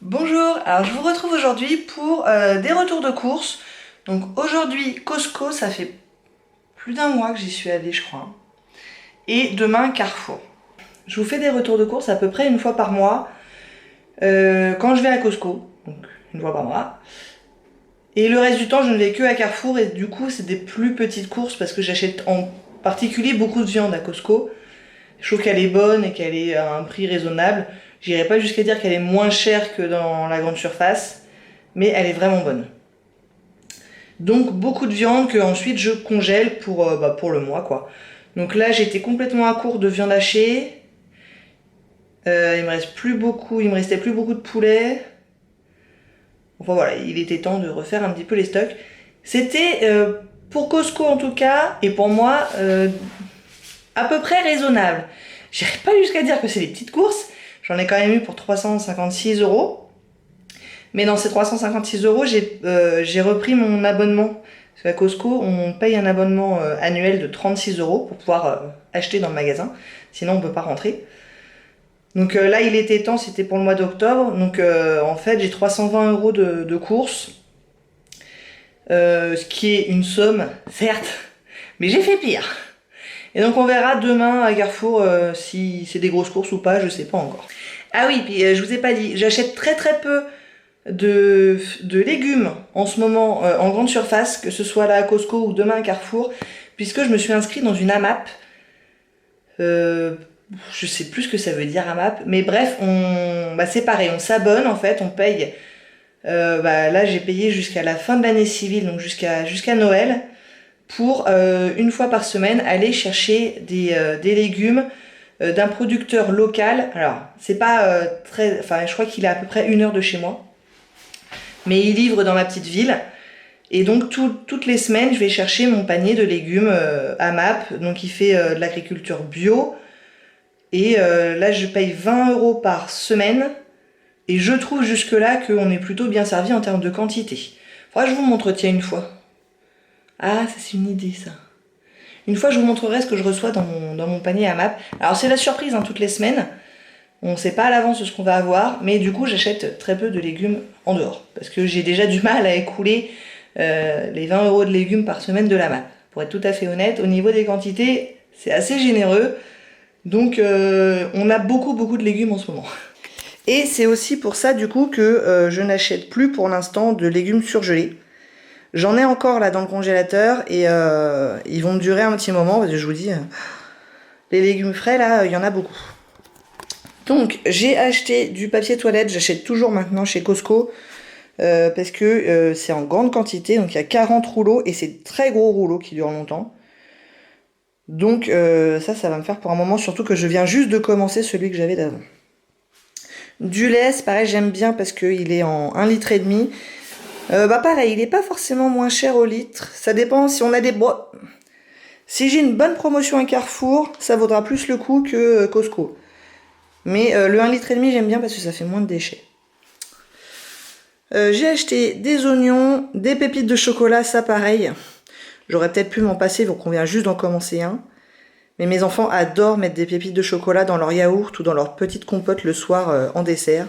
Bonjour, alors je vous retrouve aujourd'hui pour des retours de courses. Donc aujourd'hui Costco, ça fait plus d'un mois que j'y suis allée je crois. Et demain Carrefour. Je vous fais des retours de courses à peu près une fois par mois quand je vais à Costco, donc une fois par mois. Et le reste du temps je ne vais que à Carrefour et du coup c'est des plus petites courses parce que j'achète en particulier beaucoup de viande à Costco. Je trouve qu'elle est bonne et qu'elle est à un prix raisonnable. J'irai pas jusqu'à dire qu'elle est moins chère que dans la grande surface, mais elle est vraiment bonne. Donc beaucoup de viande que ensuite je congèle pour le mois quoi. Donc là j'étais complètement à court de viande hachée. Il me restait plus beaucoup de poulet. Enfin voilà, il était temps de refaire un petit peu les stocks. C'était pour Costco en tout cas et pour moi à peu près raisonnable. J'irai pas jusqu'à dire que c'est des petites courses. J'en ai quand même eu pour 356 euros. Mais dans ces 356 euros, j'ai repris mon abonnement. Parce qu'à Costco, on paye un abonnement annuel de 36 euros pour pouvoir acheter dans le magasin. Sinon, on peut pas rentrer. Donc là, il était temps, c'était pour le mois d'octobre. Donc en fait, j'ai 320 euros de courses. Ce qui est une somme, certes, mais j'ai fait pire. Et donc on verra demain à Carrefour si c'est des grosses courses ou pas, je sais pas encore. Ah oui, puis je vous ai pas dit, j'achète très peu de légumes en ce moment en grande surface, que ce soit là à Costco ou demain à Carrefour, puisque je me suis inscrite dans une AMAP. Je sais plus ce que ça veut dire AMAP, mais bref, c'est pareil, on s'abonne en fait, on paye. Là j'ai payé jusqu'à la fin de l'année civile, donc jusqu'à Noël, pour une fois par semaine aller chercher des légumes d'un producteur local. Alors c'est pas je crois qu'il est à peu près 1 heure de chez moi. Mais il livre dans ma petite ville. Et donc toutes les semaines, je vais chercher mon panier de légumes AMAP. Donc il fait de l'agriculture bio. Et là, je paye 20 euros par semaine. Et je trouve jusque-là qu'on est plutôt bien servi en termes de quantité. Faudra que je vous montre, tiens, une fois. Ah, ça c'est une idée, ça. Une fois, je vous montrerai ce que je reçois dans mon panier AMAP. Alors c'est la surprise, hein, toutes les semaines. On ne sait pas à l'avance ce qu'on va avoir, mais du coup j'achète très peu de légumes en dehors. Parce que j'ai déjà du mal à écouler les 20 euros de légumes par semaine de la MAP. Pour être tout à fait honnête, au niveau des quantités, c'est assez généreux. Donc on a beaucoup de légumes en ce moment. Et c'est aussi pour ça du coup que je n'achète plus pour l'instant de légumes surgelés. J'en ai encore là dans le congélateur et ils vont me durer un petit moment parce que je vous dis, les légumes frais là, il y en a beaucoup. Donc j'ai acheté du papier toilette, j'achète toujours maintenant chez Costco parce que c'est en grande quantité, donc il y a 40 rouleaux et c'est très gros rouleaux qui durent longtemps. Donc ça va me faire pour un moment, surtout que je viens juste de commencer celui que j'avais d'avant. Du lait, c'est pareil, j'aime bien parce qu'il est en 1,5 litre. Pareil, il n'est pas forcément moins cher au litre, ça dépend si on a des bois. Si j'ai une bonne promotion à Carrefour, ça vaudra plus le coup que Costco. Mais le 1,5 litre j'aime bien parce que ça fait moins de déchets. J'ai acheté des oignons, des pépites de chocolat, ça pareil. J'aurais peut-être pu m'en passer, donc on vient juste d'en commencer un. Mais mes enfants adorent mettre des pépites de chocolat dans leur yaourt ou dans leur petite compote le soir en dessert.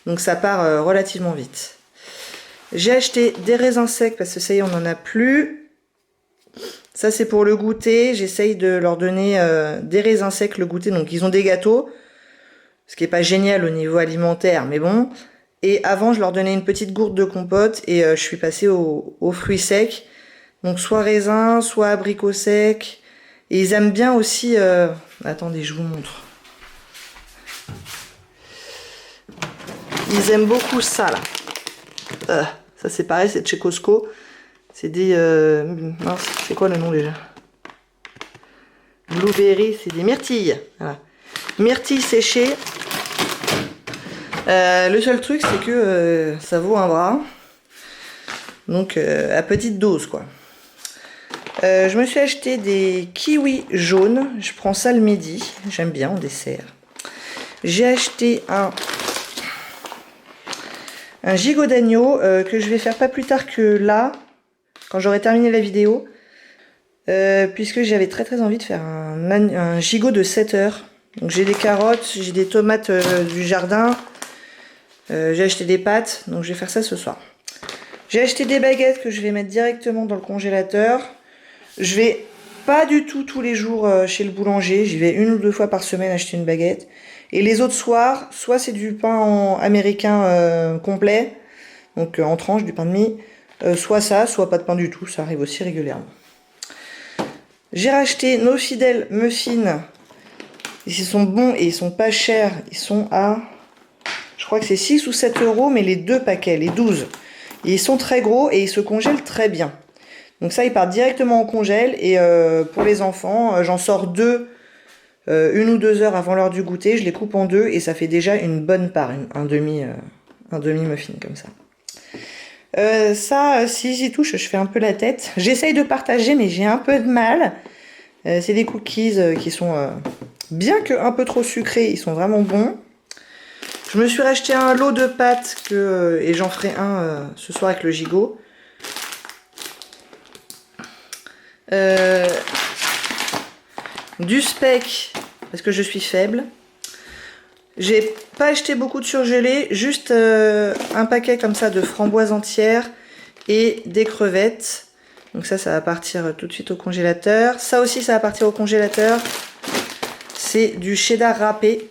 Donc ça part relativement vite. J'ai acheté des raisins secs parce que ça y est, on n'en a plus. Ça c'est pour le goûter. J'essaye de leur donner des raisins secs le goûter. Donc ils ont des gâteaux. Ce qui n'est pas génial au niveau alimentaire, mais bon. Et avant, je leur donnais une petite gourde de compote et je suis passée aux fruits secs. Donc soit raisin, soit abricot sec. Et ils aiment bien aussi... Attendez, je vous montre. Ils aiment beaucoup ça, là. Ça, c'est pareil, c'est de chez Costco. C'est des... mince, c'est quoi le nom déjà? Blueberry, c'est des myrtilles. Voilà. Myrtilles séchées. Le seul truc c'est que ça vaut un bras. Donc à petite dose quoi. Je me suis acheté des kiwis jaunes. Je prends ça le midi. J'aime bien en dessert. J'ai acheté un gigot d'agneau que je vais faire pas plus tard que là. Quand j'aurai terminé la vidéo. Puisque j'avais très envie de faire un gigot de 7 heures. Donc j'ai des carottes, j'ai des tomates du jardin. J'ai acheté des pâtes, donc je vais faire ça ce soir. J'ai acheté des baguettes que je vais mettre directement dans le congélateur. Je vais pas du tout tous les jours chez le boulanger. J'y vais 1 ou 2 fois par semaine acheter une baguette. Et les autres soirs, soit c'est du pain américain complet, donc en tranche, du pain de mie, soit ça, soit pas de pain du tout. Ça arrive aussi régulièrement. J'ai racheté nos fidèles muffins. Ils sont bons et ils sont pas chers. Ils sont à, je crois que c'est 6 ou 7 euros, mais les 2 paquets, les 12. Et ils sont très gros et ils se congèlent très bien. Donc ça, ils partent directement au congèle. Et pour les enfants, j'en sors 2, 1 ou 2 heures avant l'heure du goûter. Je les coupe en 2 et ça fait déjà une bonne part, un demi muffin comme ça. Ça, si j'y touche, je fais un peu la tête. J'essaye de partager, mais j'ai un peu de mal. C'est des cookies qui sont, bien que un peu trop sucrés, ils sont vraiment bons. Je me suis racheté un lot de pâtes et j'en ferai un ce soir avec le gigot. Du speck, parce que je suis faible. J'ai pas acheté beaucoup de surgelés, juste un paquet comme ça de framboises entières et des crevettes. Donc ça va partir tout de suite au congélateur. Ça aussi, ça va partir au congélateur. C'est du cheddar râpé.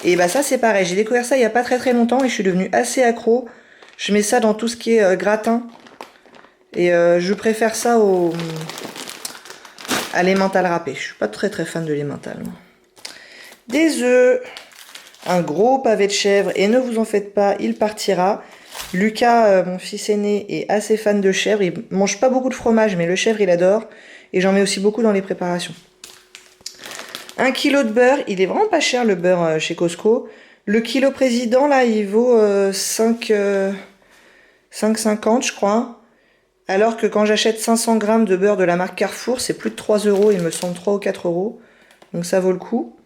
Et bah ça, c'est pareil. J'ai découvert ça il n'y a pas très longtemps et je suis devenue assez accro. Je mets ça dans tout ce qui est gratin. Et je préfère ça à l'emmental râpé. Je suis pas très fan de l'emmental. Des œufs. Un gros pavé de chèvre. Et ne vous en faites pas, il partira. Lucas, mon fils aîné, est assez fan de chèvre. Il mange pas beaucoup de fromage, mais le chèvre, il adore. Et j'en mets aussi beaucoup dans les préparations. 1 kg de beurre. Il est vraiment pas cher, le beurre, chez Costco. Le kilo président, là, il vaut 5,50, je crois. Alors que quand j'achète 500 grammes de beurre de la marque Carrefour, c'est plus de 3 euros. Il me semble 3 ou 4 euros. Donc ça vaut le coup.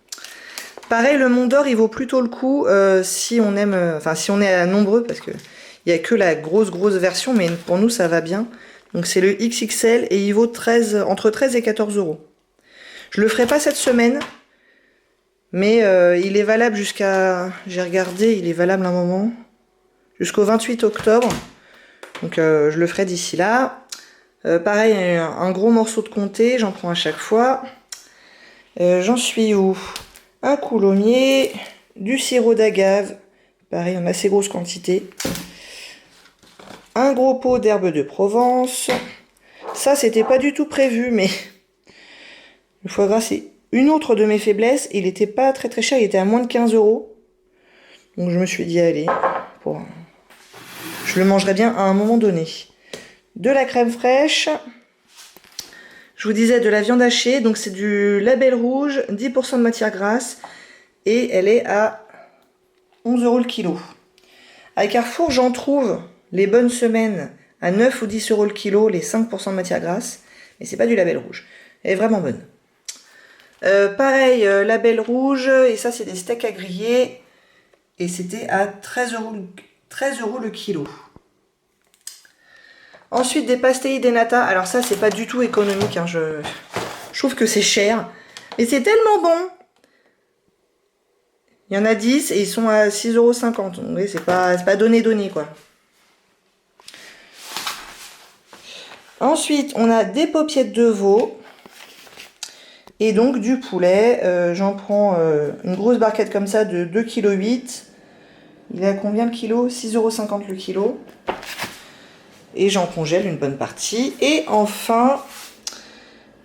Pareil, le Mont d'Or, il vaut plutôt le coup si on aime, si on est nombreux, parce que il n'y a que la grosse version, mais pour nous, ça va bien. Donc c'est le XXL et il vaut entre 13 et 14 euros. Je le ferai pas cette semaine, mais il est valable jusqu'à, j'ai regardé, il est valable un moment, jusqu'au 28 octobre. Donc je le ferai d'ici là. Pareil, un gros morceau de comté, j'en prends à chaque fois. J'en suis où? Un coulommier, du sirop d'agave, pareil en assez grosse quantité. Un gros pot d'herbes de Provence. Ça, c'était pas du tout prévu, mais le foie gras, c'est une autre de mes faiblesses. Il était pas très cher, il était à moins de 15 euros. Donc je me suis dit, allez, je le mangerai bien à un moment donné. De la crème fraîche. Je vous disais de la viande hachée, donc c'est du Label Rouge, 10% de matière grasse, et elle est à 11 euros le kilo. À Carrefour, j'en trouve les bonnes semaines à 9 ou 10 euros le kilo, les 5% de matière grasse, mais c'est pas du Label Rouge. Elle est vraiment bonne. Pareil, Label Rouge, et ça c'est des steaks à griller, et c'était à 13 euros le kilo. Ensuite, des pastéis de nata. Alors ça, c'est pas du tout économique. Hein. Je trouve que c'est cher. Mais c'est tellement bon. Il y en a 10 et ils sont à 6,50 €. Donc, oui, c'est pas donné, quoi. Ensuite, on a des paupiètes de veau. Et donc, du poulet. J'en prends une grosse barquette comme ça de 2,8 kg. Il est à combien le kilo? 6,50 € le kilo. Et j'en congèle une bonne partie. Et enfin,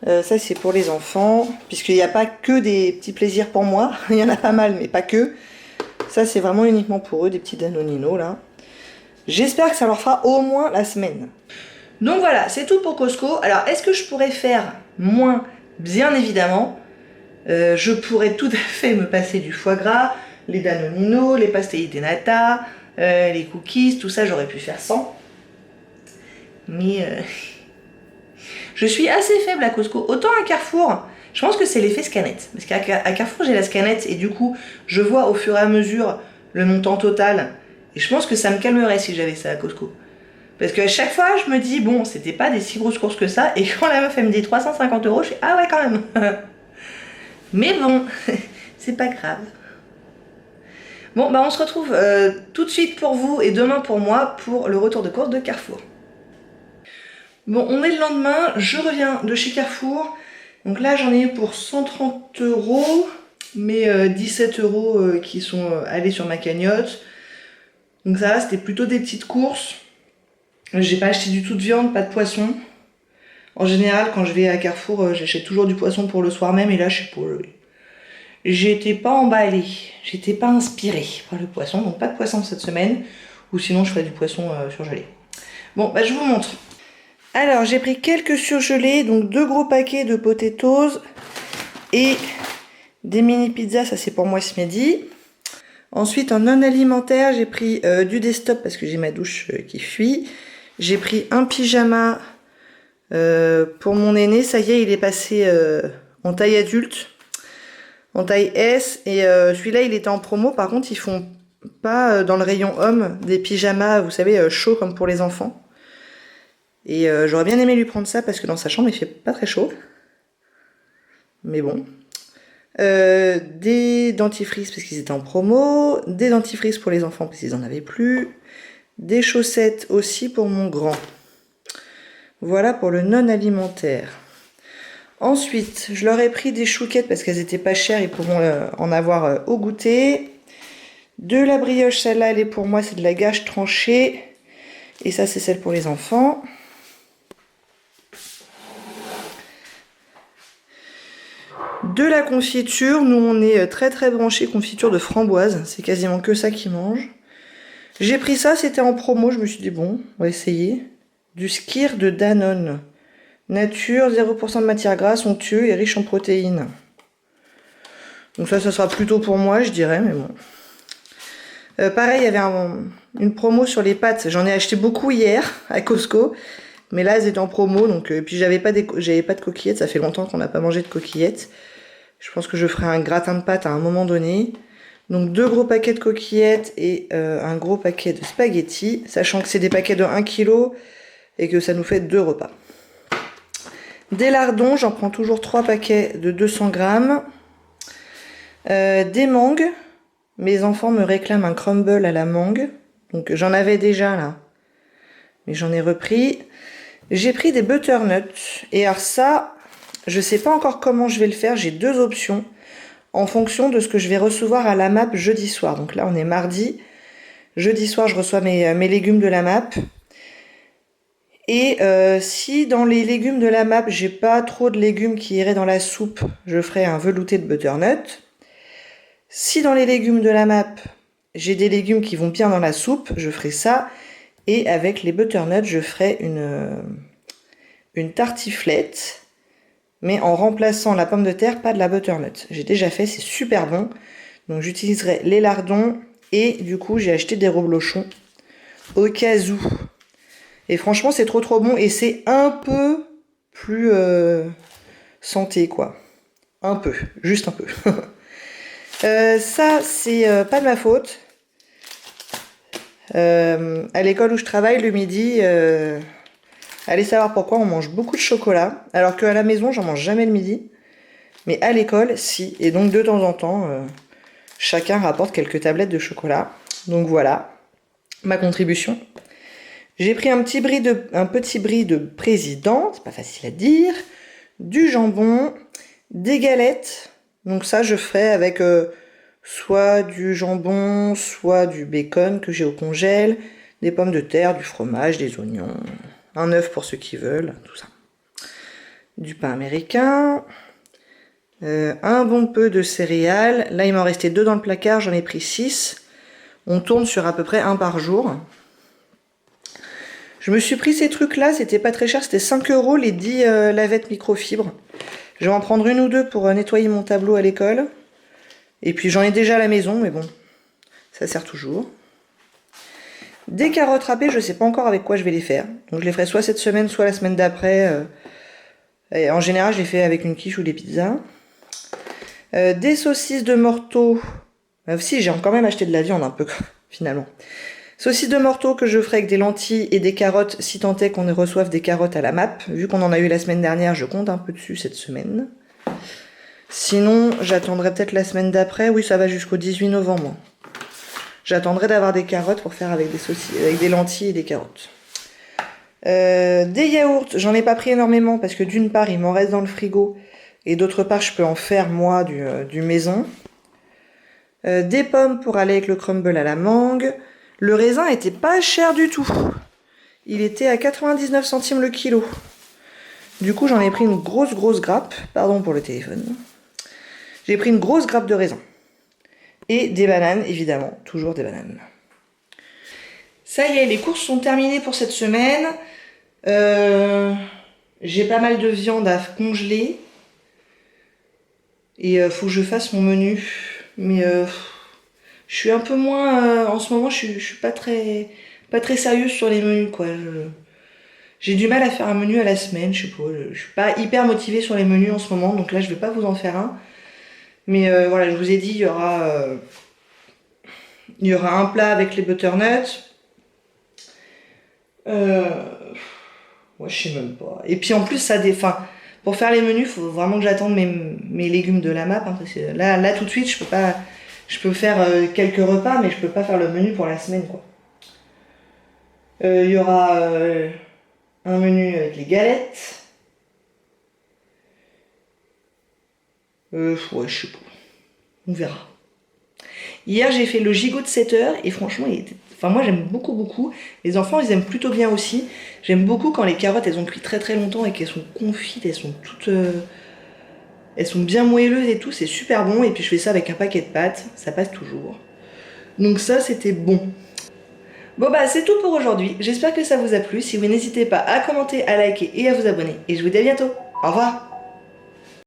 ça c'est pour les enfants, puisqu'il n'y a pas que des petits plaisirs pour moi. Il y en a pas mal, mais pas que. Ça c'est vraiment uniquement pour eux, des petits Danonino là. J'espère que ça leur fera au moins la semaine. Donc voilà, c'est tout pour Costco. Alors, est-ce que je pourrais faire moins? Bien évidemment. Je pourrais tout à fait me passer du foie gras, les Danonino, les pastéis de nata, les cookies, tout ça j'aurais pu faire sans. Mais je suis assez faible à Costco. Autant à Carrefour, je pense que c'est l'effet scanette. Parce qu'à Carrefour, j'ai la scanette et du coup, je vois au fur et à mesure le montant total. Et je pense que ça me calmerait si j'avais ça à Costco. Parce qu'à chaque fois, je me dis, bon, c'était pas des si grosses courses que ça. Et quand la meuf, elle me dit 350 €, je fais, ah ouais, quand même. Mais bon, c'est pas grave. Bon, bah on se retrouve tout de suite pour vous et demain pour moi pour le retour de course de Carrefour. Bon, on est le lendemain, je reviens de chez Carrefour. Donc là, j'en ai eu pour 130 €, mais 17 € qui sont allés sur ma cagnotte. Donc ça va, c'était plutôt des petites courses. J'ai pas acheté du tout de viande, pas de poisson. En général, quand je vais à Carrefour, j'achète toujours du poisson pour le soir même. Et là, je sais pas, j'étais pas emballée, j'étais pas inspirée par le poisson. Donc pas de poisson cette semaine. Ou sinon, je ferai du poisson surgelé. Bon, bah je vous montre. Alors, j'ai pris quelques surgelés. Donc 2 gros paquets de potatoes. Et des mini pizzas, ça c'est pour moi ce midi. Ensuite, en non alimentaire, j'ai pris du Destop parce que j'ai ma douche qui fuit. J'ai pris un pyjama pour mon aîné. Ça y est, il est passé en taille adulte, en taille S. Et celui-là, il était en promo. Par contre, ils font pas dans le rayon homme des pyjamas, vous savez, chauds comme pour les enfants. Et j'aurais bien aimé lui prendre ça parce que dans sa chambre, il fait pas très chaud. Mais bon. Des dentifrices parce qu'ils étaient en promo, des dentifrices pour les enfants parce qu'ils en avaient plus, des chaussettes aussi pour mon grand. Voilà pour le non alimentaire. Ensuite, je leur ai pris des chouquettes parce qu'elles étaient pas chères, ils pourront en avoir au goûter. De la brioche, celle-là elle est pour moi, c'est de la gâche tranchée. Et ça c'est celle pour les enfants. De la confiture, nous on est très branchés confiture de framboise, c'est quasiment que ça qu'ils mangent. J'ai pris ça, c'était en promo, je me suis dit bon, on va essayer. Du skyr de Danone. Nature, 0% de matière grasse, onctueux et riche en protéines. Donc ça sera plutôt pour moi, je dirais, mais bon. Pareil, il y avait une promo sur les pâtes, j'en ai acheté beaucoup hier à Costco. Mais là, elles étaient en promo, donc puis j'avais pas de coquillettes, ça fait longtemps qu'on n'a pas mangé de coquillettes. Je pense que je ferai un gratin de pâtes à un moment donné. Donc 2 gros paquets de coquillettes et un gros paquet de spaghettis, sachant que c'est des paquets de 1 kg et que ça nous fait 2 repas. Des lardons, j'en prends toujours 3 paquets de 200 grammes. Des mangues, mes enfants me réclament un crumble à la mangue, donc j'en avais déjà là, mais j'en ai repris. J'ai pris des butternuts, et alors ça, je sais pas encore comment je vais le faire, j'ai 2 options, en fonction de ce que je vais recevoir à la MAP jeudi soir. Donc là on est mardi, jeudi soir je reçois mes légumes de la MAP, et si dans les légumes de la MAP j'ai pas trop de légumes qui iraient dans la soupe, je ferai un velouté de butternut. Si dans les légumes de la MAP j'ai des légumes qui vont bien dans la soupe, je ferai ça. Et avec les butternuts, je ferai une tartiflette, mais en remplaçant la pomme de terre, pas de la butternut. J'ai déjà fait, c'est super bon. Donc j'utiliserai les lardons et du coup j'ai acheté des reblochons au cas où. Et franchement c'est trop bon et c'est un peu plus santé quoi. Un peu, juste un peu. Ça c'est pas de ma faute. À l'école où je travaille le midi, allez savoir pourquoi on mange beaucoup de chocolat, alors qu'à la maison j'en mange jamais le midi, mais à l'école si, et donc de temps en temps chacun rapporte quelques tablettes de chocolat. Donc voilà ma contribution. J'ai pris un petit brie de président, c'est pas facile à dire, du jambon, des galettes, donc ça je ferai avec soit du jambon, soit du bacon que j'ai au congèle, des pommes de terre, du fromage, des oignons, un œuf pour ceux qui veulent, tout ça. Du pain américain, un bon peu de céréales. Là, il m'en restait 2 dans le placard, j'en ai pris 6. On tourne sur à peu près 1 par jour. Je me suis pris ces trucs-là, c'était pas très cher, c'était 5 € les 10 lavettes microfibres. Je vais en prendre 1 ou 2 pour nettoyer mon tableau à l'école. Et puis j'en ai déjà à la maison, mais bon, ça sert toujours. Des carottes râpées, je sais pas encore avec quoi je vais les faire. Donc je les ferai soit cette semaine, soit la semaine d'après. Et en général, je les fais avec une quiche ou des pizzas. Des saucisses de morteau. Si, j'ai quand même acheté de la viande un peu, finalement. Saucisses de morteau que je ferai avec des lentilles et des carottes, si tant est qu'on reçoive des carottes à la MAP. Vu qu'on en a eu la semaine dernière, je compte un peu dessus cette semaine. Sinon, j'attendrai peut-être la semaine d'après. Oui, ça va jusqu'au 18 novembre. J'attendrai d'avoir des carottes pour faire avec des saucisses, avec des lentilles et des carottes. Des yaourts, j'en ai pas pris énormément parce que d'une part il m'en reste dans le frigo et d'autre part je peux en faire moi du maison. Des pommes pour aller avec le crumble à la mangue. Le raisin était pas cher du tout. Il était à 99 centimes le kilo. Du coup j'en ai pris une grosse grappe. Pardon pour le téléphone. J'ai pris une grosse grappe de raisin. Et des bananes, évidemment. Toujours des bananes. Ça y est, les courses sont terminées pour cette semaine. J'ai pas mal de viande à congeler. Et faut que je fasse mon menu. Mais je suis un peu moins... en ce moment, je suis pas très sérieuse sur les menus, quoi. J'ai du mal à faire un menu à la semaine, je sais pas. Je suis pas hyper motivée sur les menus en ce moment, donc là, je vais pas vous en faire un. Mais voilà, je vous ai dit, il y aura un plat avec les butternuts. Ouais, je sais même pas. Et puis en plus, pour faire les menus, il faut vraiment que j'attende mes légumes de la map. Hein, parce que là, tout de suite, je peux pas. Je peux faire quelques repas, mais je peux pas faire le menu pour la semaine, quoi. Il y aura un menu avec les galettes. Ouais, je sais pas. On verra. Hier, j'ai fait le gigot de 7 heures et franchement, moi, j'aime beaucoup. Les enfants, ils aiment plutôt bien aussi. J'aime beaucoup quand les carottes, elles ont cuit très longtemps et qu'elles sont confites, elles sont toutes... Elles sont bien moelleuses et tout, c'est super bon. Et puis je fais ça avec un paquet de pâtes, ça passe toujours. Donc ça, c'était bon. Bon bah, c'est tout pour aujourd'hui. J'espère que ça vous a plu. Si oui, n'hésitez pas à commenter, à liker et à vous abonner. Et je vous dis à bientôt. Au revoir.